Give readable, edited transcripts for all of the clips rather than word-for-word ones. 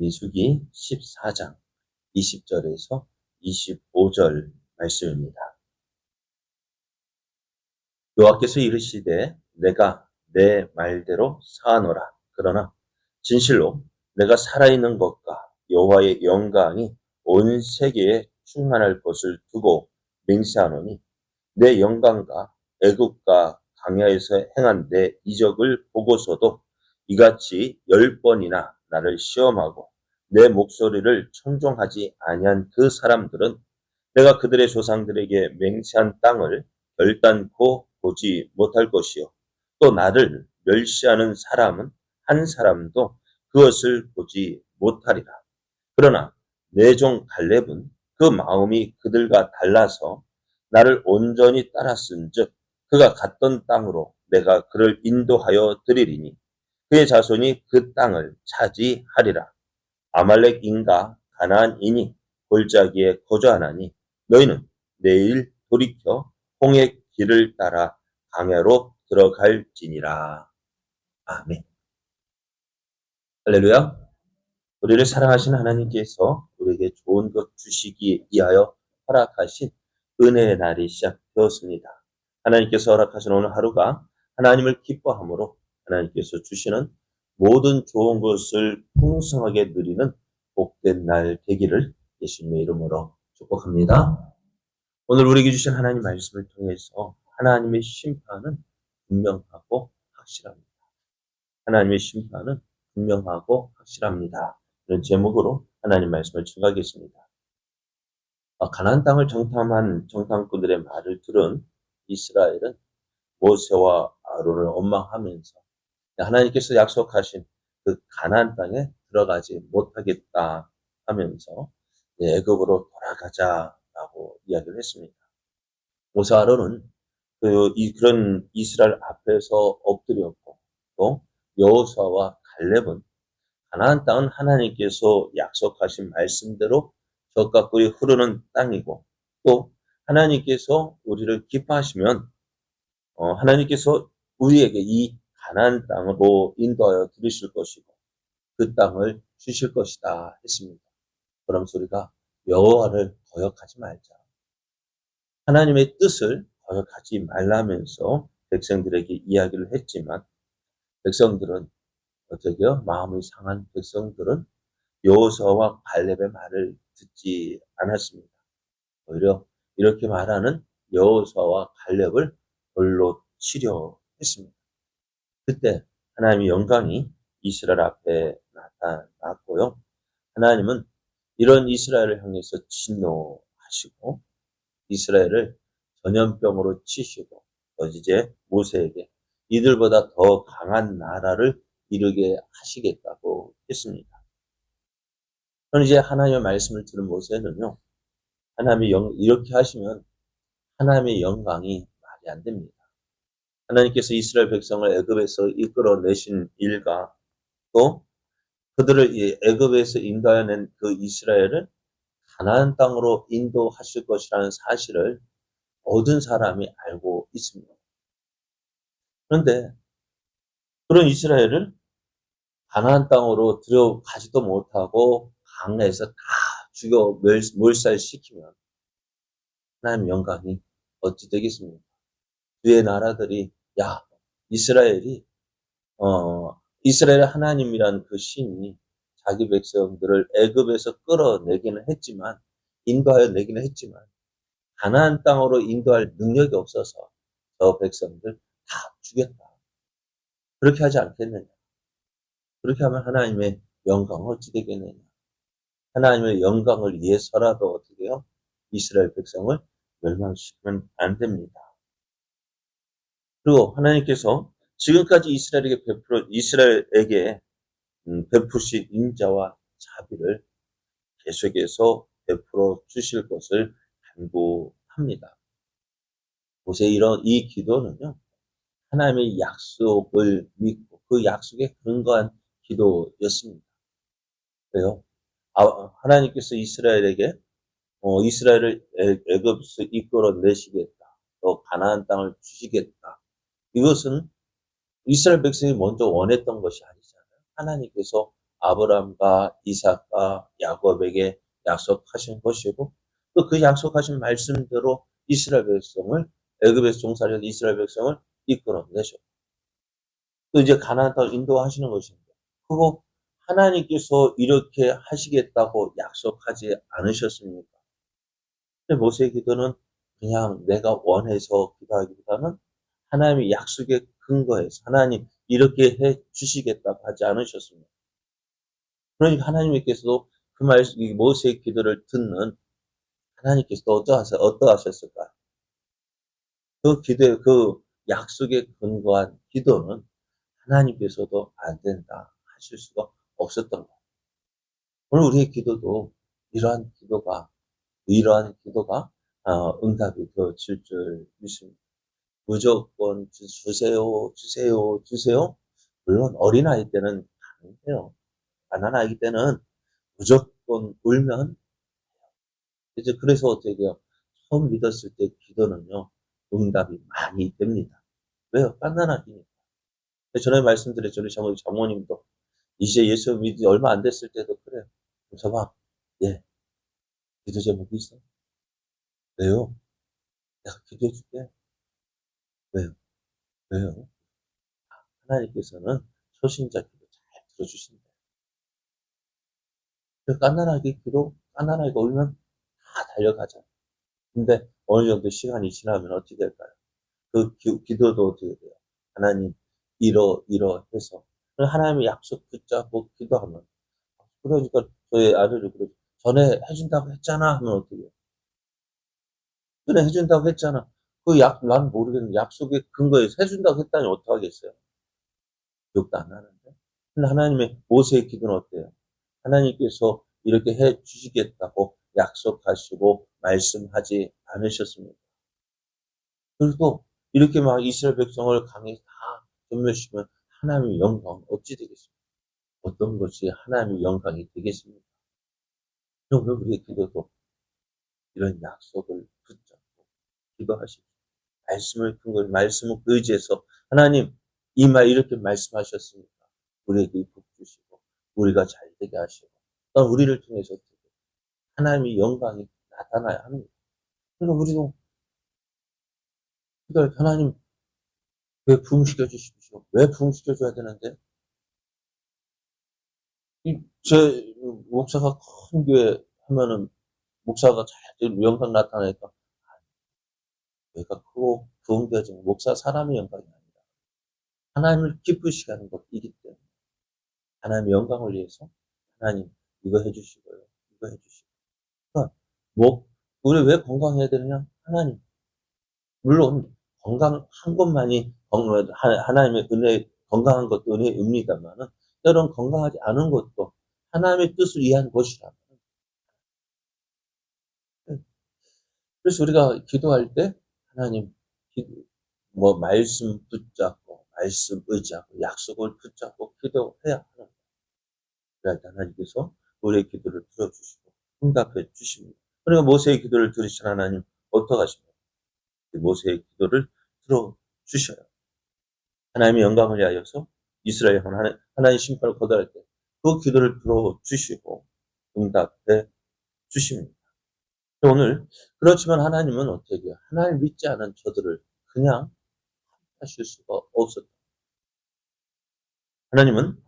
민수기 14장 20절에서 25절 말씀입니다. 여호와께서 이르시되 내가 내 말대로 사하노라. 그러나 진실로 내가 살아있는 것과 여호와의 영광이 온 세계에 충만할 것을 두고 맹세하노니 내 영광과 애굽과 광야에서 행한 내 이적을 보고서도 이같이 10번이나 나를 시험하고 내 목소리를 청종하지 아니한 그 사람들은 내가 그들의 조상들에게 맹세한 땅을 결단코 보지 못할 것이요 또 나를 멸시하는 사람은 한 사람도 그것을 보지 못하리라. 그러나 내 종 갈렙은 그 마음이 그들과 달라서 나를 온전히 따랐은즉 그가 갔던 땅으로 내가 그를 인도하여 드리리니 그의 자손이 그 땅을 차지하리라. 아말렉인과 가나안인이 골짜기에 거주하나니 너희는 내일 돌이켜 홍해 길을 따라 광야로 들어갈지니라. 아멘. 할렐루야. 우리를 사랑하시는 하나님께서 우리에게 좋은 것 주시기 위하여 허락하신 은혜의 날이 시작되었습니다. 하나님께서 허락하신 오늘 하루가 하나님을 기뻐함으로 하나님께서 주시는 모든 좋은 것을 풍성하게 누리는 복된 날 되기를 예수님의 이름으로 축복합니다. 오늘 우리에게 주신 하나님 말씀을 통해서 하나님의 심판은 분명하고 확실합니다. 하나님의 심판은 분명하고 확실합니다. 이런 제목으로 하나님 말씀을 증거하겠습니다. 가나안 땅을 정탐한 정탐꾼들의 말을 들은 이스라엘은 모세와 아론을 원망하면서 하나님께서 약속하신 그 가나안 땅에 들어가지 못하겠다 하면서 애굽으로 돌아가자라고 이야기를 했습니다. 모세 아론은 그런 이스라엘 앞에서 엎드렸고 또 여호수아와 갈렙은 가나안 땅은 하나님께서 약속하신 말씀대로 젖과 꿀이 흐르는 땅이고 또 하나님께서 우리를 기뻐하시면 하나님께서 우리에게 이 가나안 땅으로 인도하여 들으실 것이고 그 땅을 주실 것이다 했습니다. 그러면서 우리가 여호와를 거역하지 말자. 하나님의 뜻을 거역하지 말라면서 백성들에게 이야기를 했지만 백성들은 어떻게요? 마음이 상한 백성들은 여호수아와 갈렙의 말을 듣지 않았습니다. 오히려 이렇게 말하는 여호수아와 갈렙을 돌로 치려 했습니다. 그때 하나님의 영광이 이스라엘 앞에 나타났고요. 하나님은 이런 이스라엘을 향해서 진노하시고 이스라엘을 전염병으로 치시고 이제 모세에게 이들보다 더 강한 나라를 이루게 하시겠다고 했습니다. 그럼 이제 하나님의 말씀을 들은 모세는요. 이렇게 하시면 하나님의 영광이 말이 안 됩니다. 하나님께서 이스라엘 백성을 애굽에서 이끌어내신 일과 또 그들을 애굽에서 인도해낸 그 이스라엘을 가나안 땅으로 인도하실 것이라는 사실을 모든 사람이 알고 있습니다. 그런데 그런 이스라엘을 가나안 땅으로 들어가지도 못하고 광야에서 다 죽여 몰살시키면 하나님의 영광이 어찌 되겠습니까? 주의 나라들이 이스라엘이 이스라엘 하나님이란 그 신이 자기 백성들을 애굽에서 끌어내기는 했지만 인도하여 내기는 했지만 가나안 땅으로 인도할 능력이 없어서 저 백성들 다 죽였다. 그렇게 하지 않겠느냐? 그렇게 하면 하나님의 영광은 어찌 되겠느냐? 하나님의 영광을 위해서라도 어떻게 해요? 이스라엘 백성을 멸망시키면 안 됩니다. 그리고 하나님께서 지금까지 이스라엘에게 베푸신 인자와 자비를 계속해서 베풀어 주실 것을 간구합니다. 모세의 이 기도는요, 하나님의 약속을 믿고 그 약속에 근거한 기도였습니다. 그래요. 하나님께서 이스라엘에게 이스라엘을 애굽에서 이끌어내시겠다. 또 가나안 땅을 주시겠다. 이것은 이스라엘 백성이 먼저 원했던 것이 아니잖아요. 하나님께서 아브라함과 이삭과 야곱에게 약속하신 것이고 또 그 약속하신 말씀대로 이스라엘 백성을 애굽에서 종살이던 이스라엘 백성을 이끌어내셨고 또 이제 가나안 땅을 인도하시는 것입니다. 그거 하나님께서 이렇게 하시겠다고 약속하지 않으셨습니까? 근데 모세의 기도는 그냥 내가 원해서 기도하기보다는 하나님의 약속에 근거해서 하나님 이렇게 해 주시겠다고 하지 않으셨습니다. 그러니까 하나님께서도 그 말씀, 모세의 기도를 듣는 하나님께서 어떠하셨을까? 그 기도의 그 약속에 근거한 기도는 하나님께서도 안 된다 하실 수가 없었던 거예요. 오늘 우리의 기도도 이러한 기도가 응답이 되어질 줄 믿습니다. 무조건 주세요, 주세요, 주세요. 물론 어린아이 때는 가능해요. 가난아기 때는 무조건 울면 이제 그래서 어떻게 해요? 처음 믿었을 때 기도는요, 응답이 많이 됩니다. 왜요? 갓난아기니까. 전에 말씀드렸죠. 우리 장모님도 이제 예수 믿은 지 얼마 안 됐을 때도 그래요. 저봐, 예, 기도 제목이 있어. 왜요? 내가 기도해 줄게. 왜요? 왜요? 하나님께서는 초신자 기도 잘 들어주신다. 갓난아기가 울면 다 달려가잖아. 근데 어느 정도 시간이 지나면 어떻게 될까요? 그 기도도 어떻게 돼요? 하나님, 이러 해서. 하나님의 약속 붙잡고 기도하면. 그러니까 저희 아들이 그러죠. 전에 해준다고 했잖아 하면 어떻게 해요? 전에 해준다고 했잖아. 난 모르겠는데 약속의 근거에서 해준다고 했다니 어떡하겠어요? 기억도 안 나는데. 근데 하나님의 모세의 기도는 어때요? 하나님께서 이렇게 해 주시겠다고 약속하시고 말씀하지 않으셨습니까? 그리고 이렇게 막 이스라엘 백성을 강에 다 전멸시키면 하나님의 영광 어찌 되겠습니까? 어떤 것이 하나님의 영광이 되겠습니까? 오늘 우리의 기도도 이런 약속을 붙잡고 기도하십시오. 말씀을 의지해서 하나님 이 말 이렇게 말씀하셨으니까 우리에게 복 주시고 우리가 잘 되게 하시고 또 우리를 통해서 하나님의 영광이 나타나야 합니다. 그러니까 우리도 기도할 때 하나님 왜 부흥시켜 주십시오. 왜 부흥시켜 줘야 되는데 제 목사가 큰 교회 하면은 목사가 잘 영광 나타나니까 교회가 크고 부흥되어지는 목사 사람의 영광이 아니라 하나님을 기쁘시게 하는 것이기 때문에 하나님의 영광을 위해서 하나님 이거 해주시고요. 이거 해주시고. 그러니까 우리 왜 건강해야 되느냐? 하나님. 물론 건강한 것만이 하나님의 은혜, 건강한 것도 은혜입니다만은 때론 건강하지 않은 것도 하나님의 뜻을 이해한 것이라. 그래서 우리가 기도할 때 하나님 말씀 붙잡고 말씀 의지하고 약속을 붙잡고 기도해야 하는 그럴 때 하나님께서 우리의 기도를 들어주시고 응답해 주십니다. 그러니까 모세의 기도를 들으신 하나님 어떡하십니까? 모세의 기도를 들어주셔요. 하나님의 영광을 위하여서 이스라엘 하나님 심판을 거절할 때 그 기도를 들어주시고 응답해 주십니다. 오늘 그렇지만 하나님은 어떻게 해요? 하나님 믿지 않은 저들을 그냥 하실 수가 없었다. 하나님은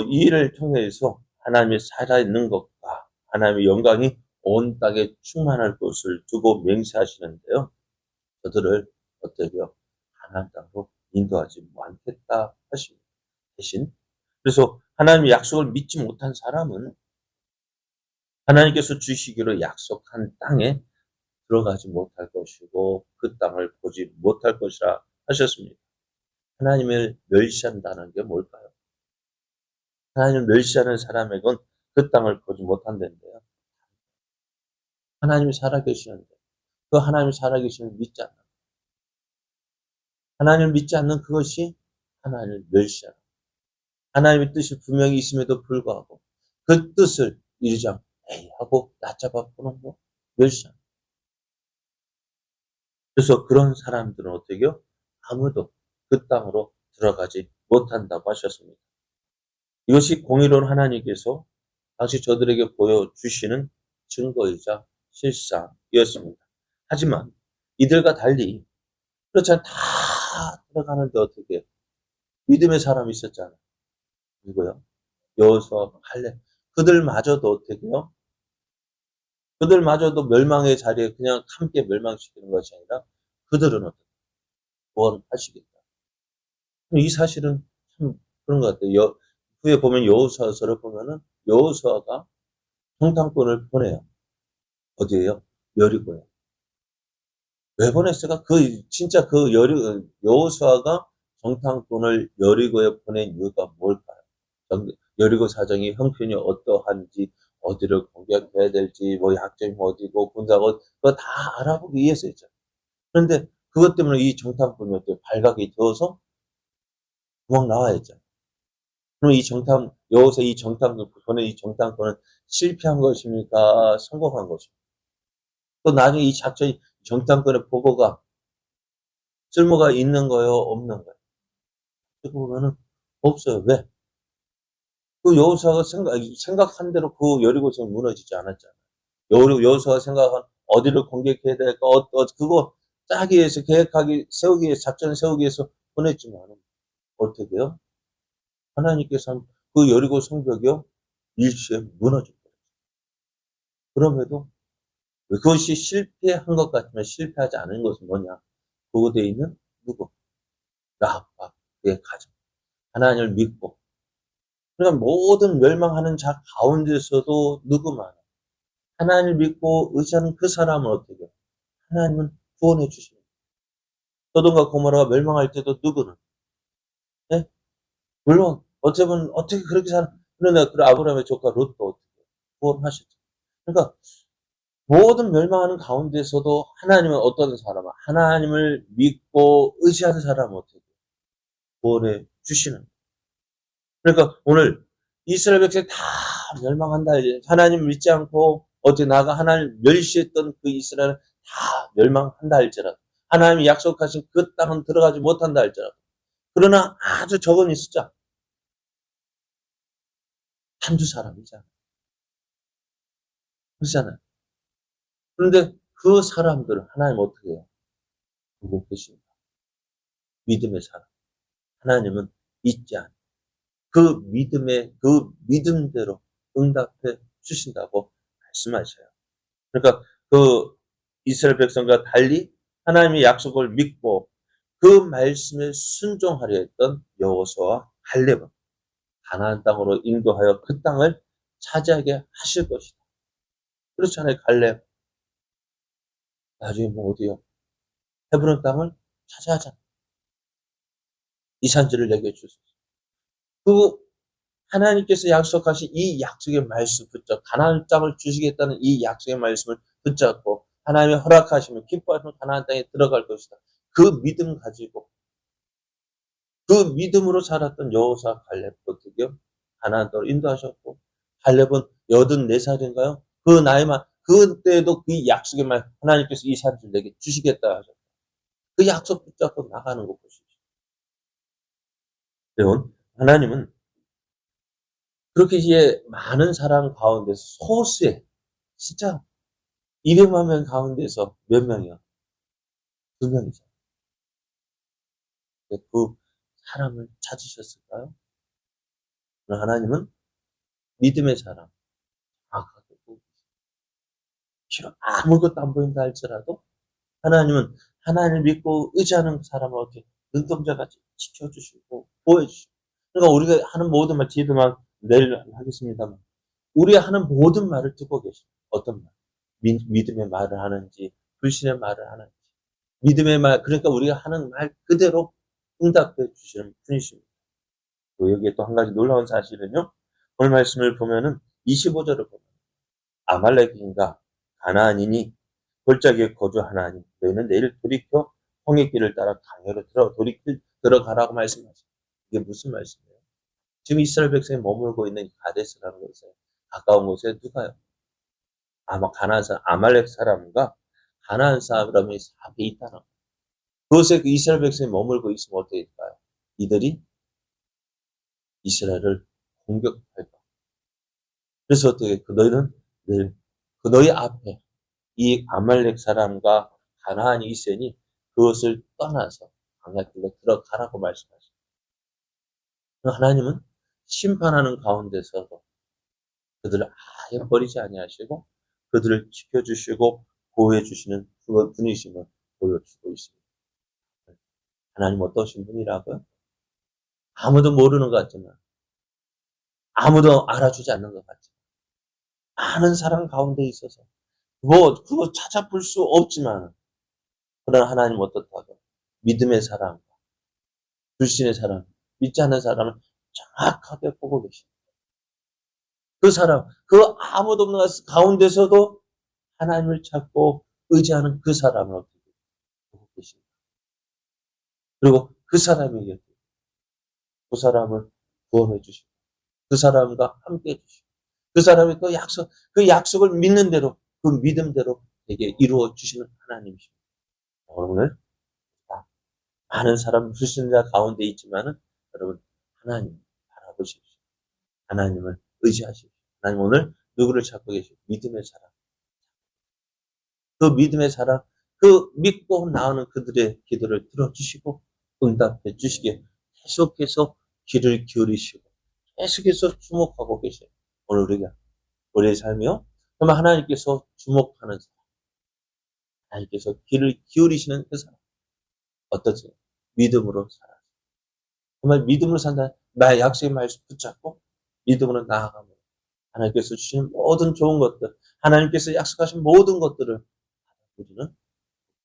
이 일을 통해서 하나님이 살아있는 것과 하나님의 영광이 온 땅에 충만할 것을 두고 맹세하시는데요. 저들을 어떻게 해요? 가나안 땅으로 인도하지 않겠다 하십니다. 대신 그래서 하나님의 약속을 믿지 못한 사람은 하나님께서 주시기로 약속한 땅에 들어가지 못할 것이고 그 땅을 보지 못할 것이라 하셨습니다. 하나님을 멸시한다는 게 뭘까요? 하나님을 멸시하는 사람에겐 그 땅을 보지 못한다는데요. 하나님이 살아계시는데 그 하나님이 살아계심을 믿지 않는 하나님을 믿지 않는 그것이 하나님을 멸시하는 하나님의 뜻이 분명히 있음에도 불구하고 그 뜻을 이루지 않고 에이 하고 낮잡아 보는 거 멸시하는 그래서 그런 사람들은 어떻게 해요? 아무도 그 땅으로 들어가지 못한다고 하셨습니다. 이것이 공의로운 하나님께서 당시 저들에게 보여주시는 증거이자 실상이었습니다. 하지만 이들과 달리 그렇지 않다 들어가는데 어떻게 믿음의 사람이 있었잖아요. 누구요? 여호수아, 칼렙. 그들마저도 어떻게요? 그들마저도 멸망의 자리에 그냥 함께 멸망시키는 것이 아니라 그들은 어떻게 구원하시겠다. 이 사실은 참 그런 것 같아요. 후에 보면 여호수아서를 보면은 여호수아가 성탐꾼을 보내요. 어디에요? 여리고에. 왜 보냈을까? 진짜 여호수아가 정탐꾼을 여리고에 보낸 이유가 뭘까요? 여리고 사정이 형편이 어떠한지, 어디를 공격해야 될지, 뭐 약점이 어디고, 군사가 그거 다 알아보기 위해서였죠. 그런데 그것 때문에 이 정탐꾼이 어때요? 발각이 되어서 도망 나와야 했잖아요. 그럼 여호수아 이 정탐꾼, 보낸 이 정탐꾼은 실패한 것입니까? 성공한 것입니까? 또 나중에 이 작전이 정탐꾼의 보고가 쓸모가 있는 거요, 없는 거요? 어떻게 보면은 없어요. 왜? 그 여호수아가 생각한 대로 그 여리고성이 무너지지 않았잖아요. 여호수아가 생각한 어디를 공격해야 될까, 그거 짜기 위해서, 세우기 위해서, 작전을 세우기 위해서 보냈지만, 어떻게요? 하나님께서 그 여리고 성벽이요, 일시에 무너졌어요. 그럼에도 그것이 실패한 것 같지만 실패하지 않은 것은 뭐냐? 그곳에 있는 누구? 라합과 그의 가정. 하나님을 믿고, 그러니까 모든 멸망하는 자 가운데서도 누구만 하나님을 믿고 의지하는 그 사람은 어떻게 해요? 하나님은 구원해 주십니다. 소돔과 고모라가 멸망할 때도 누구는, 예? 물론 어떻게 보면 어떻게 그렇게 그러나 그 아브라함의 조카 롯도 어떻게 구원하셨죠. 그러니까 모든 멸망하는 가운데서도 하나님은 어떤 사람은 하나님을 믿고 의지하는 사람은 어떻게 구원해 주시는. 그러니까 오늘 이스라엘 백성이 다 멸망한다. 이제 하나님 믿지 않고 어떻게 나가 하나님 멸시했던 그 이스라엘은 다 멸망한다 할지라도 하나님이 약속하신 그 땅은 들어가지 못한다 할지라도 그러나 아주 적은 숫자 한두 사람이잖아요. 그렇잖아요. 그런데 그 사람들은 하나님 어떻게 해요? 보고 계십니다. 믿음의 사람. 하나님은 잊지 않아요. 그 믿음대로 응답해 주신다고 말씀하셔요. 그러니까 그 이스라엘 백성과 달리 하나님의 약속을 믿고 그 말씀에 순종하려 했던 여호수아와 갈렙은 가나안 땅으로 인도하여 그 땅을 차지하게 하실 것이다. 그렇잖아요. 갈렙 나중에 뭐 어디요? 헤브론 땅을 차지하자. 이 산지를 내게 주소서. 그 하나님께서 약속하신 이 약속의 말씀 붙잡고 가나안 땅을 주시겠다는 이 약속의 말씀을 붙잡고 하나님의 허락하시면 기뻐하시면 가나안 땅에 들어갈 것이다. 그 믿음 가지고 그 믿음으로 살았던 여호수아 갈렙 어떻게요? 가나안 땅으로 인도하셨고 갈렙은 84살인가요? 그 나이만 그때도 그 약속의 말 하나님께서 이 산지를 내게 주시겠다 하셨다. 그 약속 붙잡고 나가는 거 보십시오. 여러분 하나님은 그렇게 이제 많은 사람 가운데서 소수의 진짜 200만 명 가운데서 몇 명이요? 2명이죠. 그 사람을 찾으셨을까요? 하나님은 믿음의 사람, 비록 아무것도 안 보인다 할지라도 하나님은 하나님을 믿고 의지하는 사람을 어떻게 눈동자같이 지켜주시고 보여주시고 그러니까 우리가 하는 모든 말 뒤에도 막 내일 하겠습니다만 우리가 하는 모든 말을 듣고 계십니다. 어떤 말? 믿음의 말을 하는지 불신의 말을 하는지 믿음의 말 그러니까 우리가 하는 말 그대로 응답해 주시는 분이십니다. 또 여기에 또 한 가지 놀라운 사실은요. 오늘 말씀을 보면은 25절을 보면 아말렉인가 가나안이니 골짜기에 거주하나니 너희는 내일 돌이켜 홍해 길을 따라 강야로 들어가라고 말씀하십니다. 이게 무슨 말씀이에요? 지금 이스라엘 백성이 머물고 있는 가데스라는 곳에 가까운 곳에 누가요? 아마 가나안 사람, 아말렉 사람과 가나안 사람이 앞에 있다는 거예요. 그곳에 그 이스라엘 백성이 머물고 있으면 어떻게 될까요? 이들이 이스라엘을 공격할까? 그래서 어떻게 너희는 내일 너희 앞에 이 아말렉 사람과 가나안이 있으니 그것을 떠나서 광야길로 들어가라고 말씀하십니다. 하나님은 심판하는 가운데서도 그들을 아예 버리지 아니하시고 그들을 지켜주시고 보호해 주시는 분이심을 보여주고 있습니다. 하나님 어떠신 분이라고요? 아무도 모르는 것 같지만, 아무도 알아주지 않는 것 같지만, 많은 사람 가운데 있어서 그거 찾아볼 수 없지만, 그러나 하나님 어떻다고? 믿음의 사람, 불신의 사람, 믿지 않는 사람을 정확하게 보고 계십니다. 그 사람, 그 아무도 없는 가운데서도 하나님을 찾고 의지하는 그 사람을 어떻게 보고 계십니다. 그리고 그 사람에게 그 사람을 구원해 주시고, 그 사람과 함께 해 주시고, 그 사람의 그 약속을 믿는 대로, 그 믿음대로 되게 이루어 주시는 하나님이십니다. 오늘 많은 사람 불신자 가운데 있지만은 여러분 하나님 바라보십시오. 하나님을 의지하십시오. 하나님 오늘 누구를 찾고 계십니까? 믿음의 사람. 그 믿음의 사람, 그 믿고 나오는 그들의 기도를 들어주시고 응답해 주시게 계속해서 귀를 기울이시고 계속해서 주목하고 계세요. 오늘 우리의 삶이요. 그러면 하나님께서 주목하는 사람, 하나님께서 귀를 기울이시는 그 사람 어떠세요? 믿음으로 살아. 정말 믿음으로 산다. 나의 약속의 말씀 붙잡고 믿음으로 나아가면 하나님께서 주시는 모든 좋은 것들, 하나님께서 약속하신 모든 것들을 우리는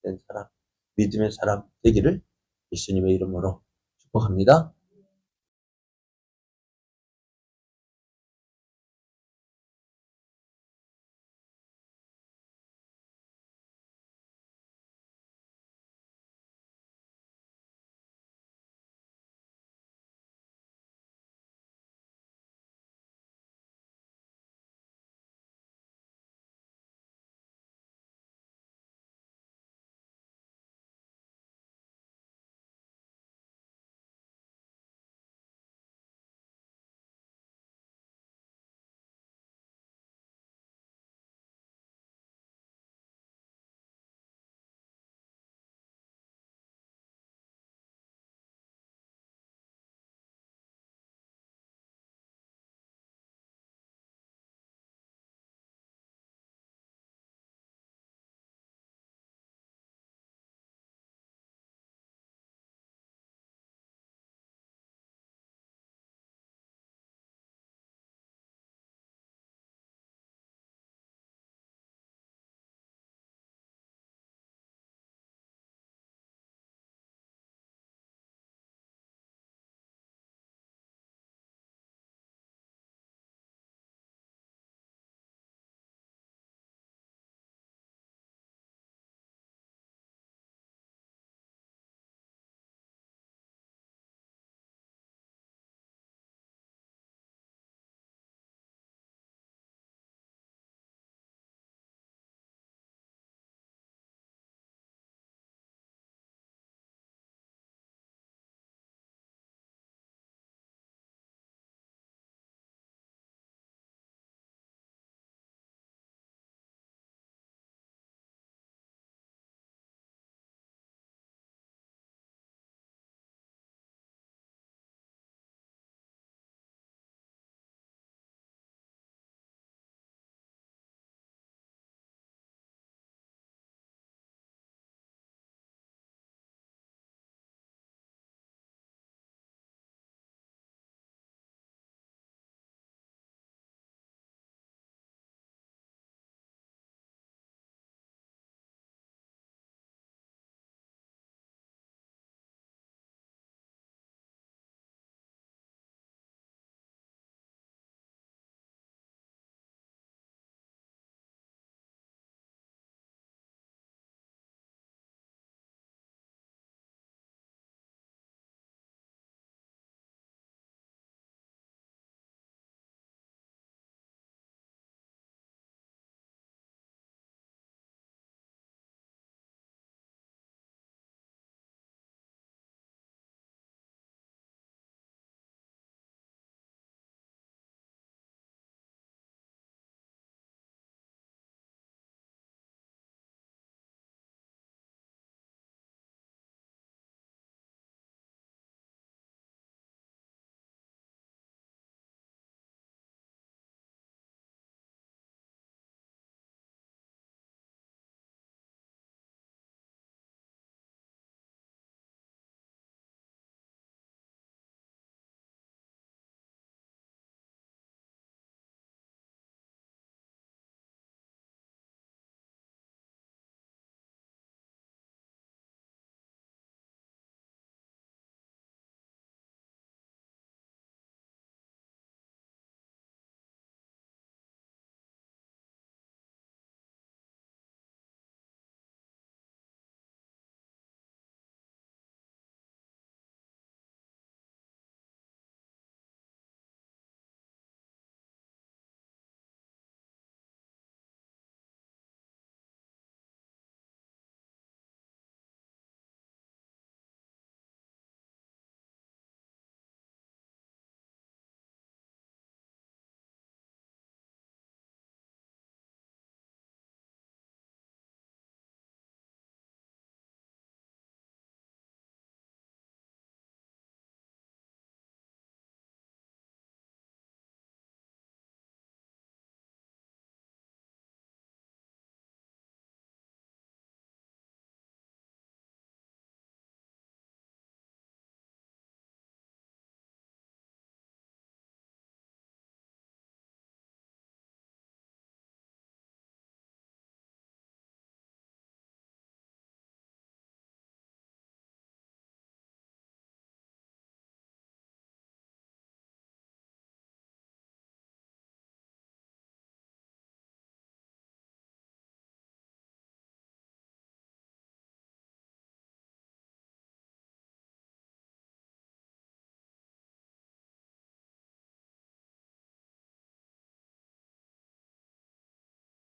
된 사람, 믿음의 사람 되기를 예수님의 이름으로 축복합니다.